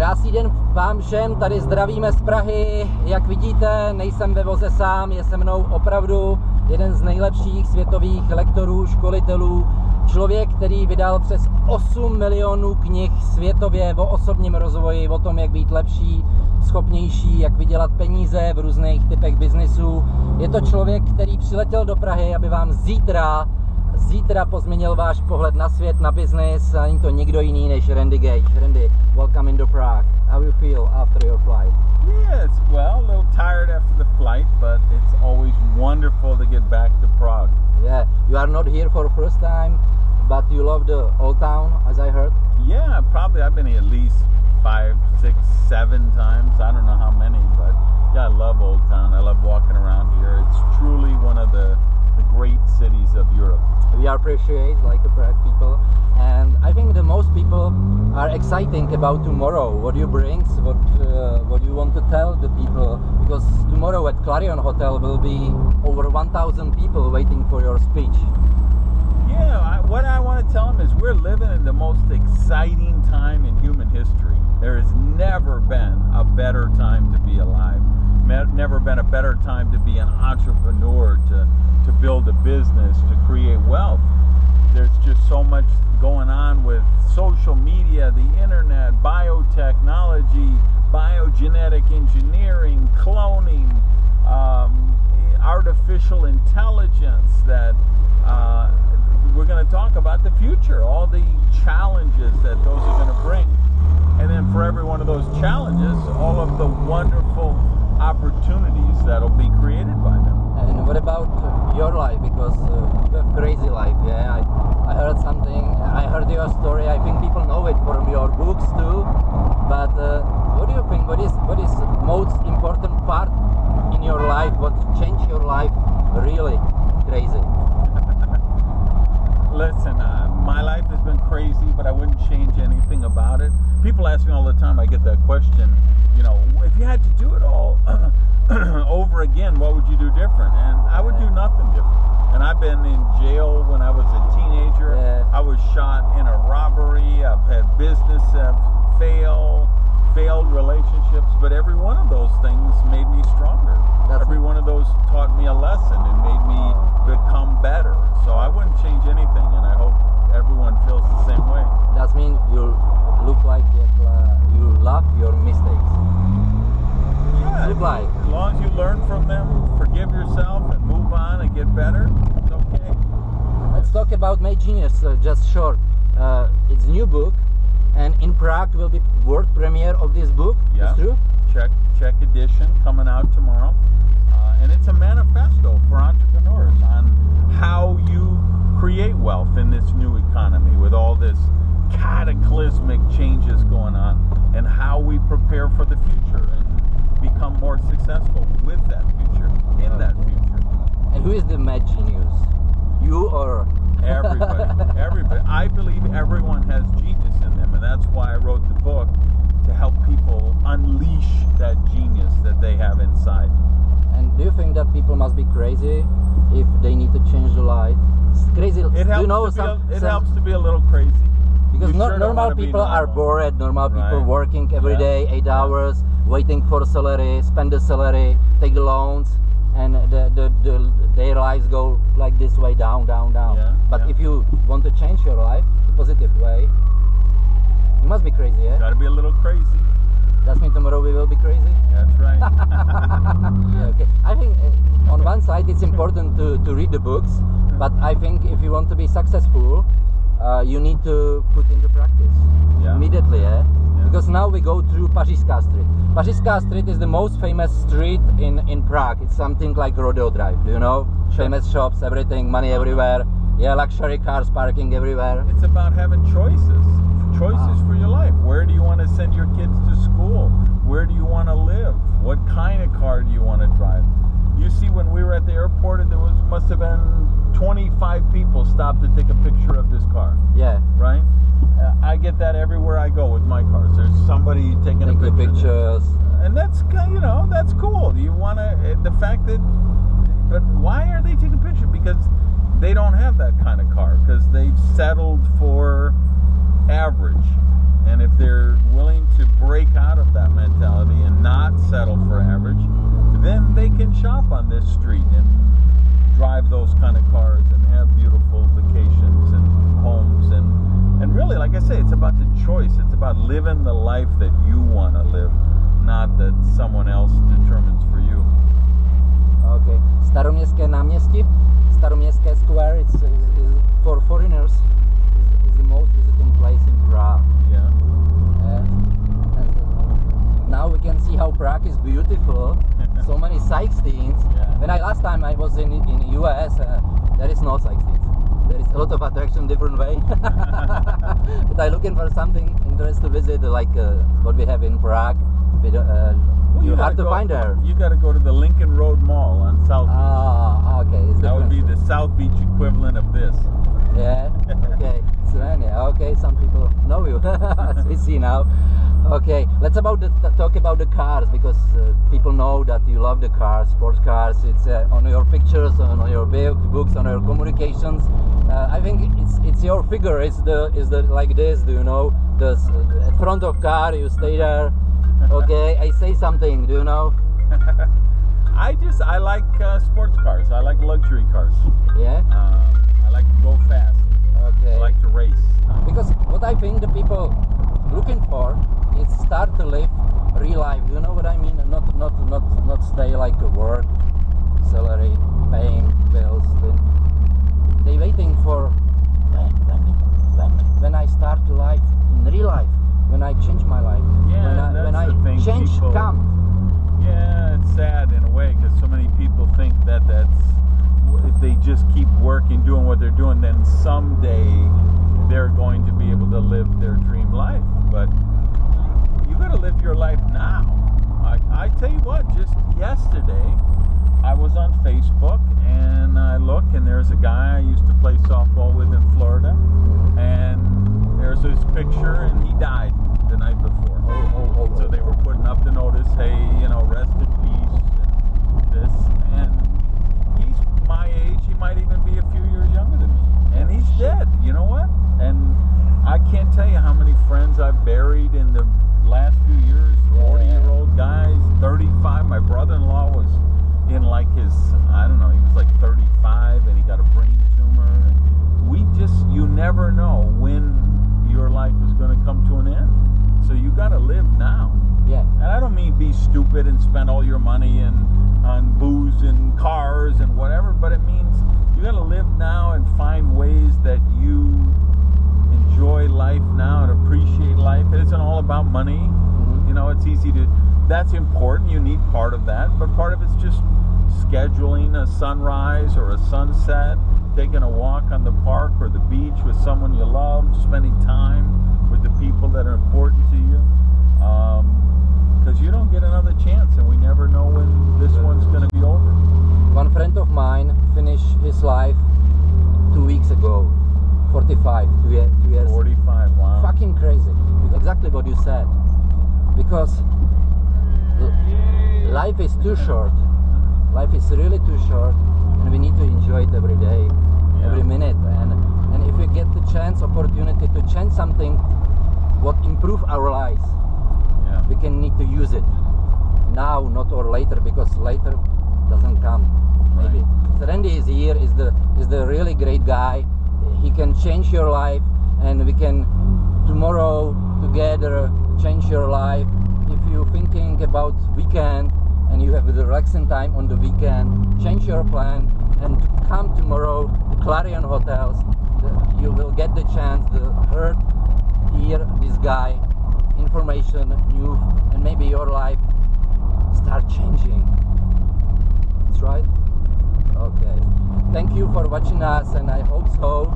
Krásný den vám všem, tady zdravíme z Prahy. Jak vidíte, nejsem ve voze sám, je se mnou opravdu jeden z nejlepších světových lektorů, školitelů, člověk, který vydal přes 8 milionů knih světově o osobním rozvoji, o tom, jak být lepší, schopnější, jak vydělat peníze v různých typech biznisů. Je to člověk, který přiletěl do Prahy, aby vám zítra pozměnil váš pohled na svět, na biznis. Není to nikdo jiný než Randy Gage. Randy, welcome into Prague. How do you feel after your flight? Yes, well, a little tired after the flight, but it's always wonderful to get back to Prague. Yeah, you are not here for the first time, but you love the old town, as I heard. Yeah, probably I've been here at least 5, 6, 7 times. I don't know how many, but yeah, I love Old Town. I love walking around here. It's truly one of the great cities of Europe. We appreciate like the Prague people, and I think the most people are exciting about tomorrow. What you bring, what you want to tell the people, because tomorrow at Clarion Hotel will be over 1,000 people waiting for your speech. Yeah, what I want to tell them is we're living in the most exciting time in human history. There has never been a better time to be alive. Never been a better time to be an entrepreneur, to build a business, to create wealth. There's just so much going on with social media, the internet, biotechnology, biogenetic engineering, cloning, artificial intelligence, that we're going to talk about the future, all the challenges that those are going to bring. And then for every one of those challenges, all of the wonderful opportunities that'll be created by them. And what about your life? Because you have crazy life, yeah? I heard something, I heard your story, I think people know it from your books too, but what do you think, what is most important part in your life, what changed your life really crazy? Listen, my life has been crazy, but I wouldn't change anything about it. People ask me all the time, I get that question, you know, if you had to do it all over again, what would you do different? And I would do nothing different. And I've been in jail when I was a teenager. Yeah. I was shot in a robbery. I've had business failed relationships, but every one of those things made me stronger. Every one of those taught me a lesson and made me become better. So I wouldn't change anything, and I hope everyone feels the same way. That means you look like you love your mistakes. Yeah, look like. As long as you learn from them, forgive yourself, and move on and get better, it's okay. Let's talk about My Genius, just short. It's a new book, and in Prague will be world premiere of this book. Yeah. It's true? Czech edition coming out tomorrow. And it's a manifesto for entrepreneurs on how you create wealth in this new economy with all this cataclysmic changes going on, and how we prepare for the future and become more successful with that future, in that future. And who is the mad genius? You or? Everybody. I believe everyone has genius in them, and that's why I wrote the book, to help people unleash that genius that they have inside. And do you think that people must be crazy if they need to change the life? It's crazy. It helps to be a little crazy. Because normal people are bored. Normal people working every day, 8 hours, waiting for salary, spend the salary, take the loans, and their lives go like this way, down. Yeah, but if you want to change your life the positive way, you must be crazy, yeah? Gotta be a little crazy. Does mean tomorrow we will be crazy? That's right. Yeah, okay. I think on one side it's important to read the books, but I think if you want to be successful, you need to put into practice immediately, yeah? Because now we go through Pařížská Street. Pařížská Street is the most famous street in Prague. It's something like Rodeo Drive, do you know? Sure. Famous shops, everything, money everywhere. Yeah, luxury cars parking everywhere. It's about having choices for your life. Where do you want to send your kids to school? Where do you want to live? What kind of car do you want to drive? You see, when we were at the airport, there must have been 25 people stopped to take a picture of this car. Yeah. Right? I get that everywhere I go with my cars. There's somebody taking a picture. Pictures. And that's cool. You want to, the fact that, but why are they taking pictures? Because they don't have that kind of car, because they've settled for average. And if they're willing to break out of that mentality and not settle for average, then they can shop on this street and drive those kind of cars and have beautiful vacations and homes. And really, like I say, it's about the choice. It's about living the life that you want to live, not that someone else determines for you. Okay. Staroměstské náměstí, Staroměstské square, it's for foreigners, is the most visiting place in Prague. Yeah. And now we can see how Prague is beautiful. So many sightseeings. Yeah. When last time I was in US, there is no sightseeing. There is a lot of attraction different way. But I'm looking for something interesting to visit, like what we have in Prague. You have to find there. You got to go to the Lincoln Road Mall on South Beach. Ah, okay. It's That would be different. the South Beach equivalent of this. Yeah. Okay. Okay. Some people know you. As we see now. Okay. Let's talk about the cars, because people know that you love the cars, sports cars. It's on your pictures, on your books, on your communications. I think it's your figure. It's the like this. Do you know the front of car? You stay there. Okay. I say something. Do you know? I like sports cars. I like luxury cars. Yeah. I like to go fast. Okay. I like to race. Because what I think the people looking for is start to live real life. Do you know what I mean? Not stay like a work, salary, paying bills. They waiting for when I start to life in real life, when I change my life, Yeah, when I that's the thing, change people- come. Yeah, it's sad in a way, because so many people think that if they just keep working, doing what they're doing, then someday they're going to be able to live their dream life. But you got to live your life now. I tell you what, just yesterday I was on Facebook and I look, and there's a guy I used to play softball with in Florida, and there's his picture, and he died the night before. So they were putting up the notice, hey, rest in peace, and this, and he's my age. He might even be a few years younger than me, and he's dead. You know what? And I can't tell you how many friends I've buried in the last few years. 40-year-old guys, 35. My brother-in-law was in like his, I don't know, he was like 35, and he got a brain tumor. And you never know when your life is going to come to an end. So you got to live now. Yeah. And I don't mean be stupid and spend all your money on booze and cars and whatever, but it means you got to live now and find ways that you enjoy life now and appreciate life. It isn't all about money. Mm-hmm. It's easy to, that's important. You need part of that, but part of it's just scheduling a sunrise or a sunset, taking a walk on the park or the beach with someone you love, spending time with the people that are important to you. Because you don't get another chance, and we never know when this one's going to be over. One friend of mine finished his life 2 weeks ago. 45, 2 years. 45, wow. Fucking crazy. Exactly what you said. Because life is too short. Life is really too short, and we need to enjoy it every day, every minute. And if we get the opportunity to change something, what improve our lives, we can need to use it now, not or later, because later doesn't come. Maybe. Right. So Randy is here. Is the really great guy. He can change your life, and we can tomorrow together change your life. If you're thinking about weekend and you have the relaxing time on the weekend, change your plan and come tomorrow to Clarion Hotels. You will get the chance to hear this guy, information, news, and maybe your life start changing. That's right? Okay. Thank you for watching us, and I hope so